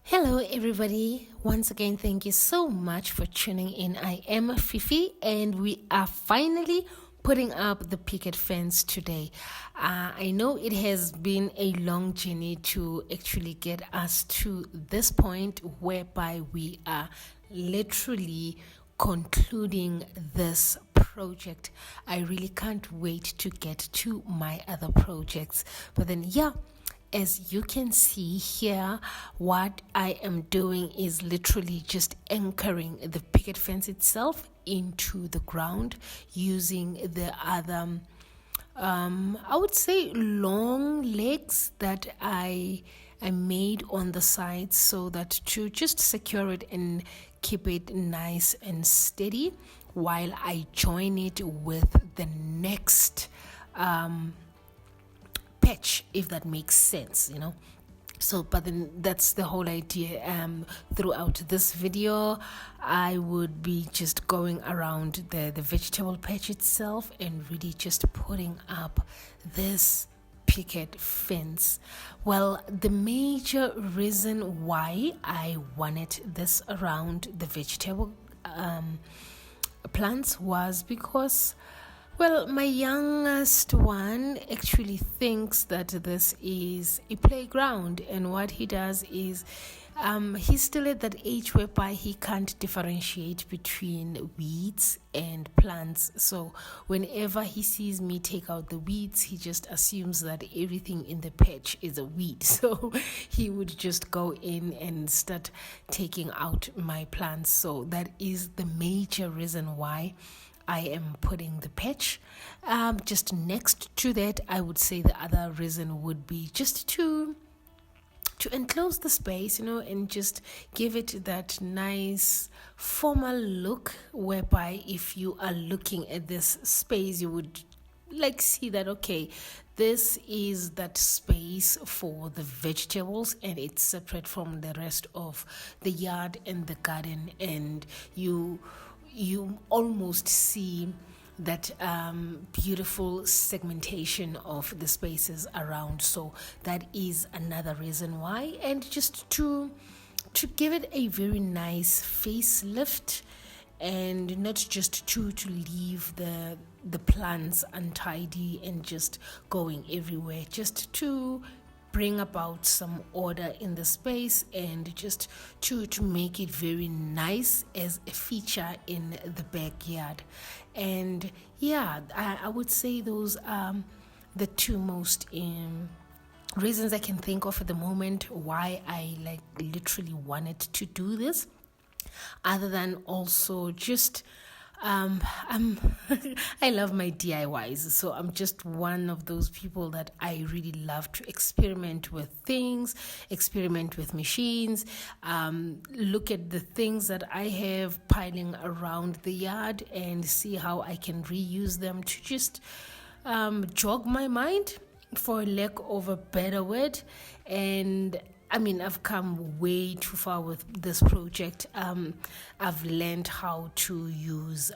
Hello, everybody. Once again, thank you so much for tuning in. I am Fifi, and we are finally putting up the picket fence today. I know it has been a long journey to actually get us to this point whereby we are literally concluding this project. I really can't wait to get to my other projects. But then, as you can see here, what I am doing is literally just anchoring the picket fence itself into the ground using the other I would say long legs that I made on the sides, so that to just secure it and keep it nice and steady while I join it with the next patch, if that makes sense. So, but then that's the whole idea. Throughout this video, I would be just going around the vegetable patch itself and really just putting up this picket fence. Well, the major reason why I wanted this around the vegetable plants was because, well, my youngest one actually thinks that this is a playground, and what he does is he's still at that age whereby he can't differentiate between weeds and plants. So whenever he sees me take out the weeds, he just assumes that everything in the patch is a weed. So he would just go in and start taking out my plants. So that is the major reason why I am putting the patch just next to that. I would say the other reason would be just to enclose the space, and just give it that nice formal look, whereby if you are looking at this space, you would see that, okay, this is that space for the vegetables, and it's separate from the rest of the yard and the garden, and you almost see that beautiful segmentation of the spaces around. So that is another reason why, and just to give it a very nice facelift, and not just to leave the plants untidy and just going everywhere, just to bring about some order in the space, and just to make it very nice as a feature in the backyard. And I would say those are the two most reasons I can think of at the moment why I literally wanted to do this, other than also just I love my DIYs, so I'm just one of those people that I really love to experiment with things, experiment with machines, look at the things that I have piling around the yard and see how I can reuse them to just jog my mind, for lack of a better word. And I've come way too far with this project. I've learned how to use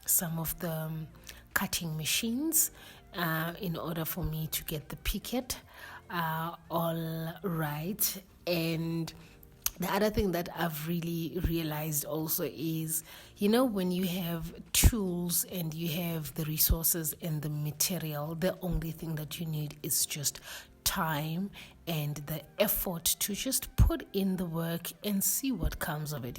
some of the cutting machines in order for me to get the picket all right. And the other thing that I've really realized also is, when you have tools and you have the resources and the material, the only thing that you need is just time and the effort to just put in the work and see what comes of it.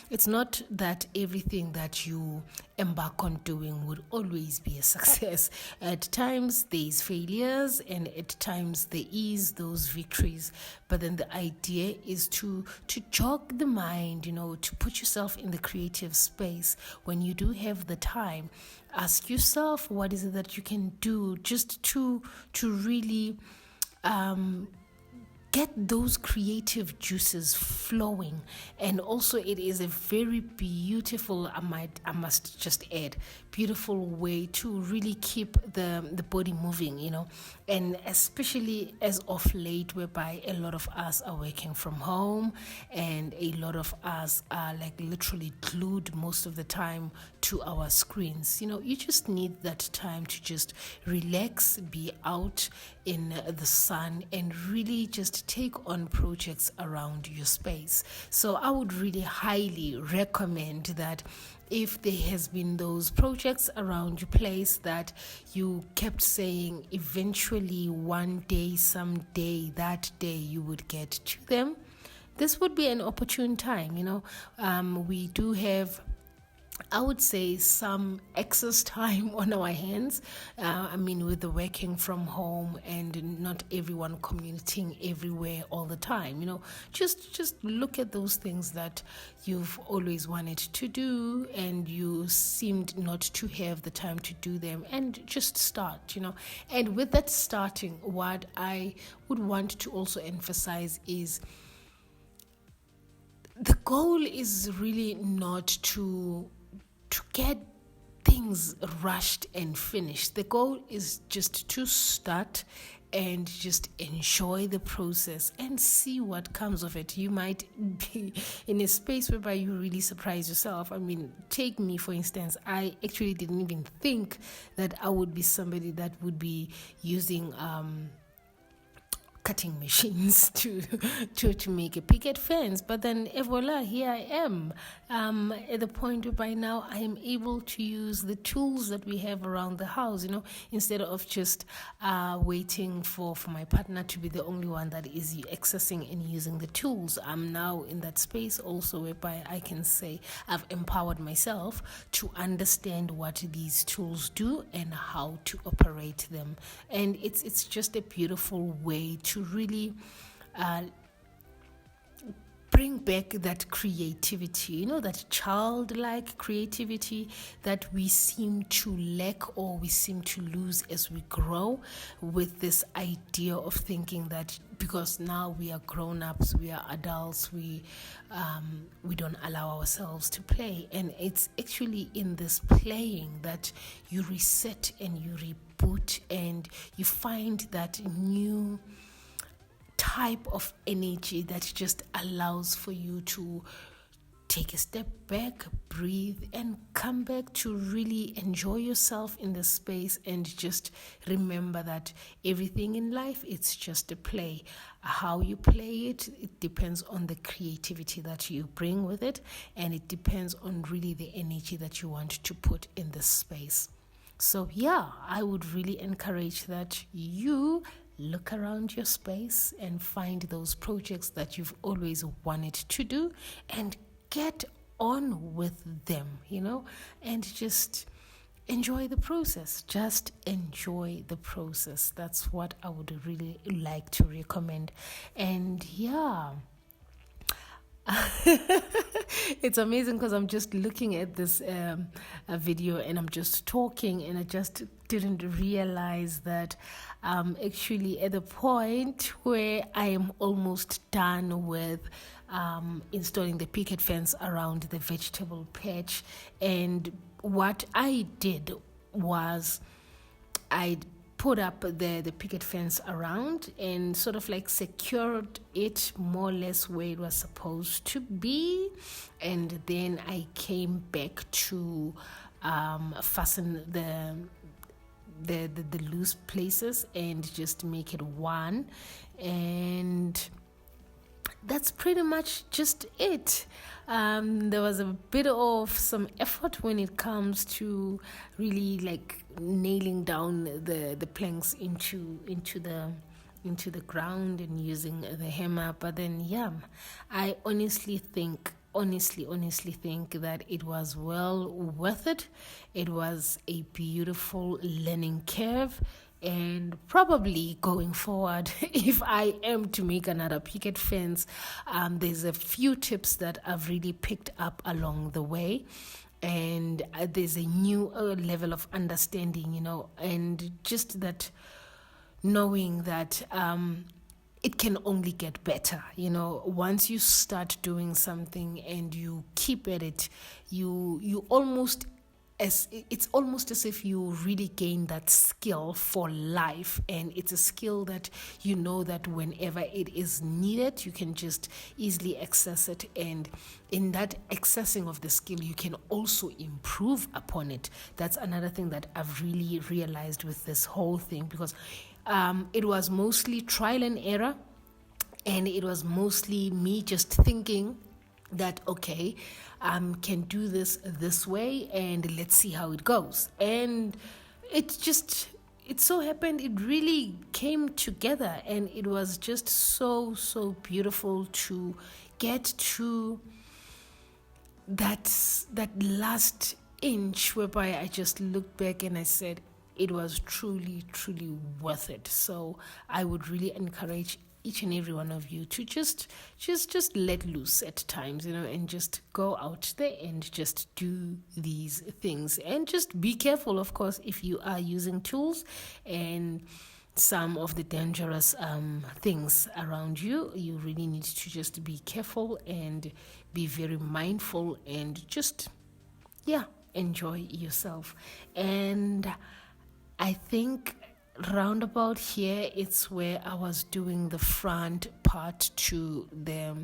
It's not that everything that you embark on doing would always be a success. At times there's failures, and at times there is those victories. But then the idea is to jog the mind, to put yourself in the creative space. When you do have the time, ask yourself, what is it that you can do just to really get those creative juices flowing. And also it is a very beautiful, I must just add, beautiful way to really keep the body moving, and especially as of late, whereby a lot of us are working from home and a lot of us are like literally glued most of the time to our screens. You just need that time to just relax, be out in the sun, and really just take on projects around your space. So I would really highly recommend that if there has been those projects around your place that you kept saying eventually one day, someday, that day you would get to them, this would be an opportune time. We do have, I would say, some excess time on our hands. With the working from home and not everyone commuting everywhere all the time. Just look at those things that you've always wanted to do and you seemed not to have the time to do them, and just start. And with that starting, what I would want to also emphasize is the goal is really not to get things rushed and finished. The goal is just to start and just enjoy the process and see what comes of it. You might be in a space whereby you really surprise yourself. Take me for instance. I actually didn't even think that I would be somebody that would be using cutting machines to make a picket fence, but then voila, here I am, at the point where by now I am able to use the tools that we have around the house, instead of just waiting for my partner to be the only one that is accessing and using the tools. I'm now in that space also whereby I can say I've empowered myself to understand what these tools do and how to operate them, and it's just a beautiful way to really bring back that creativity, that childlike creativity that we seem to lack or we seem to lose as we grow, with this idea of thinking that because now we are grown-ups, we are adults, we don't allow ourselves to play. And it's actually in this playing that you reset and you reboot and you find that new type of energy that just allows for you to take a step back, breathe, and come back to really enjoy yourself in the space, and just remember that everything in life, it's just a play. How you play it depends on the creativity that you bring with it, and it depends on really the energy that you want to put in the space. So yeah, I would really encourage that you look around your space and find those projects that you've always wanted to do and get on with them, and just enjoy the process. Just enjoy the process. That's what I would really like to recommend. And yeah, it's amazing because I'm just looking at this video and I'm just talking, and I just didn't realize that actually at the point where I am almost done with installing the picket fence around the vegetable patch. And what I did was I put up the picket fence around and sort of like secured it more or less where it was supposed to be, and then I came back to fasten the loose places and just make it one, and that's pretty much just it. There was a bit of some effort when it comes to really like nailing down the planks into the ground and using the hammer. But then yeah, I honestly think that it was well worth it. It was a beautiful learning curve. And probably going forward, if I am to make another picket fence, there's a few tips that I've really picked up along the way. And there's a new level of understanding, and just that knowing that it can only get better. Once you start doing something and you keep at it, you almost, as it's almost as if you really gain that skill for life, and it's a skill that that whenever it is needed, you can just easily access it, and in that accessing of the skill, you can also improve upon it. That's another thing that I've really realized with this whole thing, because it was mostly trial and error, and it was mostly me just thinking that, okay, can do this way, and let's see how it goes. And it so happened it really came together, and it was just so beautiful to get to that last inch, whereby I just looked back and I said it was truly worth it. So I would really encourage each and every one of you to just let loose at times, and just go out there and just do these things, and just be careful, of course, if you are using tools and some of the dangerous things around you. You really need to just be careful and be very mindful, and just enjoy yourself. And I think roundabout here, it's where I was doing the front part to the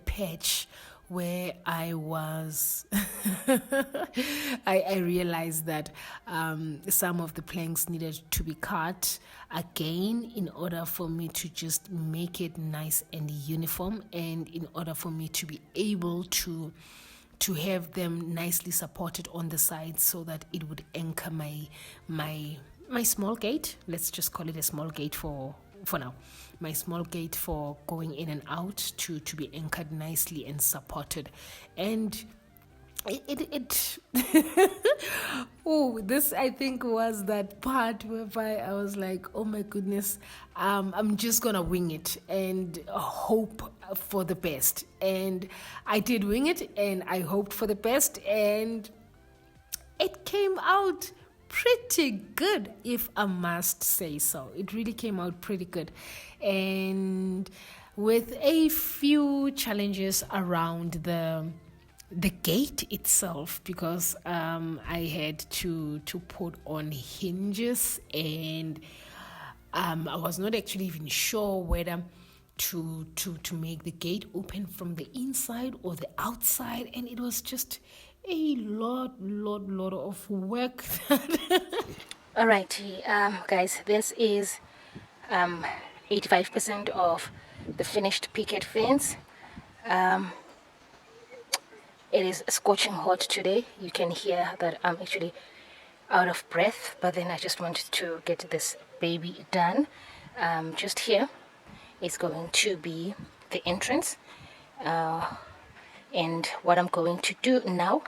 patch, where I was I realized that some of the planks needed to be cut again, in order for me to just make it nice and uniform, and in order for me to be able to have them nicely supported on the sides, so that it would anchor my small gate. Let's just call it a small gate for now. My small gate for going in and out, to be anchored nicely and supported. And it oh, this, I think, was that part whereby I was like, oh my goodness, I'm just gonna wing it and hope for the best. And I did wing it, and I hoped for the best, and it came out pretty good, if I must say so. It really came out pretty good, and with a few challenges around the gate itself, because I had to put on hinges, and I was not actually even sure whether to make the gate open from the inside or the outside, and it was just a lot of work. Alrighty, guys, this is 85% of the finished picket fence. It is scorching hot today. You can hear that I'm actually out of breath, but then I just wanted to get this baby done. Just here is going to be the entrance, and what I'm going to do now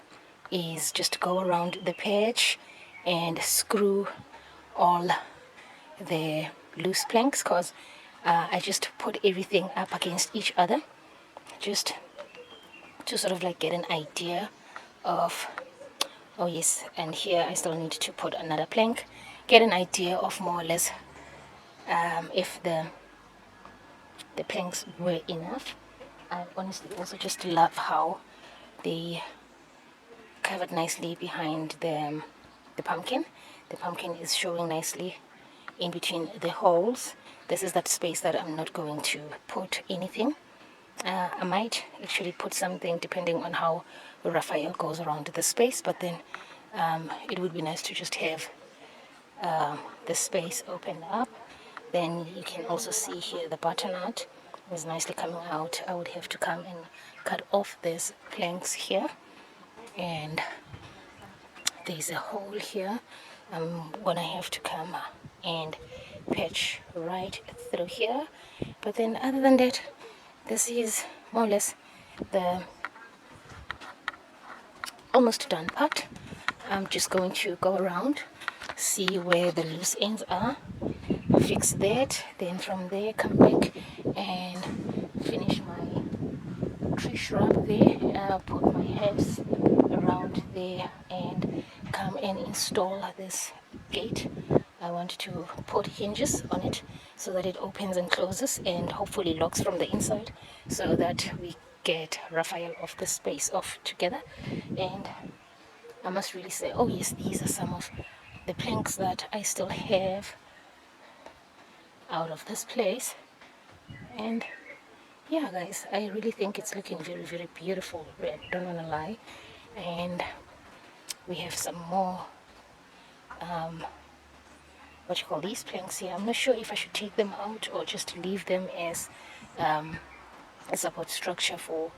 is just go around the patch and screw all the loose planks, because I just put everything up against each other, just to sort of like get an idea of, oh yes, and here I still need to put another plank, get an idea of more or less if the planks were enough. I honestly also just love how they covered nicely behind the pumpkin. The pumpkin is showing nicely in between the holes. This is that space that I'm not going to put anything. I might actually put something depending on how Raphael goes around the space, but then it would be nice to just have the space open up. Then you can also see here the butternut is nicely coming out. I would have to come and cut off these planks here, and there's a hole here. I'm gonna have to come and patch right through here. But then other than that, this is more or less the almost done part. I'm just going to go around, see where the loose ends are, fix that, then from there come back and finish my tree shrub there. I'll put my herbs around there and come and install this gate I want to put hinges on it so that it opens and closes and hopefully locks from the inside, so that we get Raphael off the space off together. And I must really say, oh yes, these are some of the planks that I still have out of this place. And yeah, guys, I really think it's looking very, very beautiful. I don't want to lie. And we have some more what you call these planks here. I'm not sure if I should take them out or just leave them as a support structure for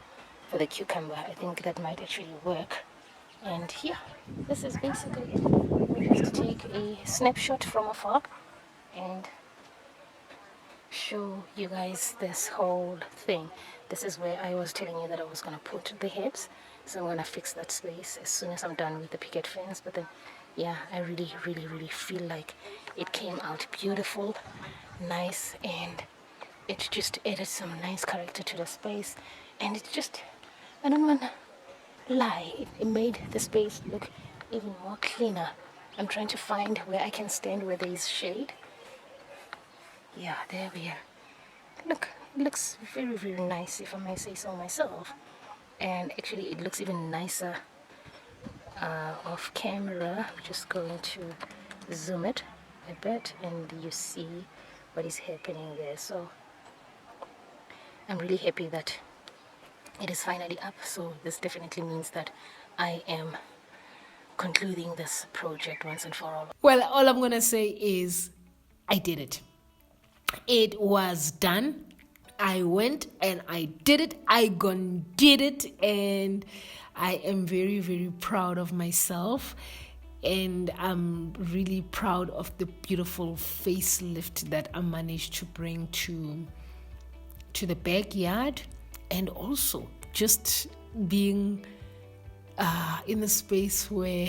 the cucumber. I think that might actually work. And yeah, this is basically it. We have to take a snapshot from afar and show you guys this whole thing. This is where I was telling you that I was going to put the heads, so I'm going to fix that space as soon as I'm done with the picket fence. But then yeah, I really feel like it came out beautiful, nice, and it just added some nice character to the space. And it just, I don't want to lie, it made the space look even more cleaner. I'm trying to find where I can stand where there is shade. Yeah, there we are. Look, it looks very nice, if I may say so myself. And actually it looks even nicer off camera. I'm just going to zoom it a bit and you see what is happening there. So I'm really happy that it is finally up. So this definitely means that I am concluding this project once and for all. Well, all I'm going to say is I did it. It was done. I went and I did it. I gone did it, and I am very proud of myself, and I'm really proud of the beautiful facelift that I managed to bring to the backyard, and also just being in a space where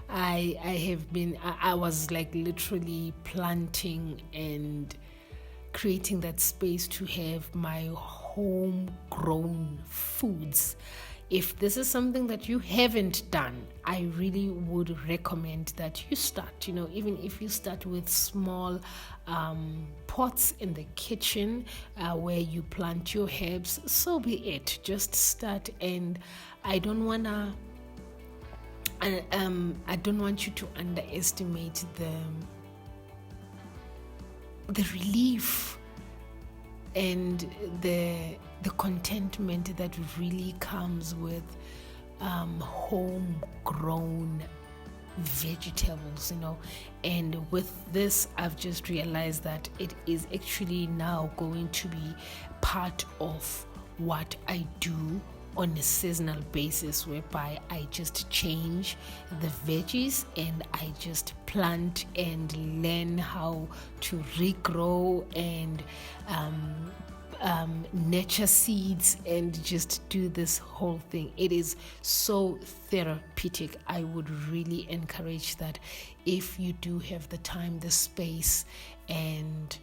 I was like literally planting and creating that space to have my homegrown foods. If this is something that you haven't done, I really would recommend that you start. Even if you start with small pots in the kitchen where you plant your herbs, so be it. Just start. And I don't want you to underestimate the relief and the contentment that really comes with homegrown vegetables. And with this, I've just realized that it is actually now going to be part of what I do on a seasonal basis, whereby I just change the veggies and I just plant and learn how to regrow and nurture seeds and just do this whole thing. It is so therapeutic. I would really encourage that if you do have the time, the space, and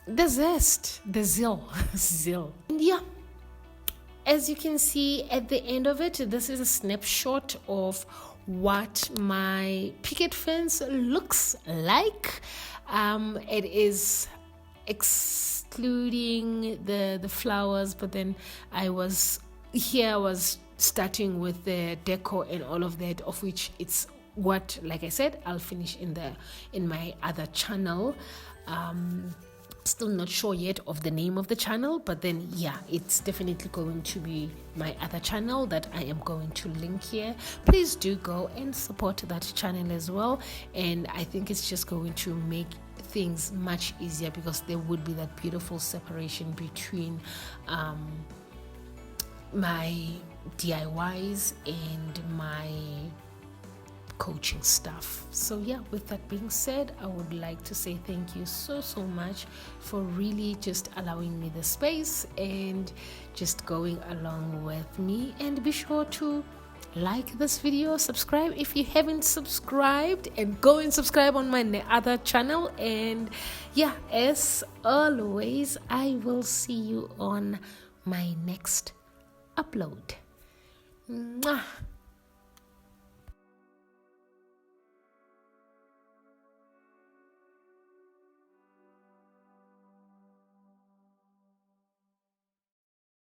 the zest, the zeal. And yeah, as you can see at the end of it, this is a snapshot of what my picket fence looks like. It is excluding the flowers, but then I was starting with the decor and all of that, of which it's what, like I said, I'll finish in my other channel. Still not sure yet of the name of the channel, but then yeah, it's definitely going to be my other channel that I am going to link here. Please do go and support that channel as well, and I think it's just going to make things much easier, because there would be that beautiful separation between my DIYs and my coaching stuff. So yeah, with that being said, I would like to say thank you so much for really just allowing me the space and just going along with me. And be sure to like this video, subscribe if you haven't subscribed, and go and subscribe on my other channel. And yeah, as always, I will see you on my next upload. Mwah.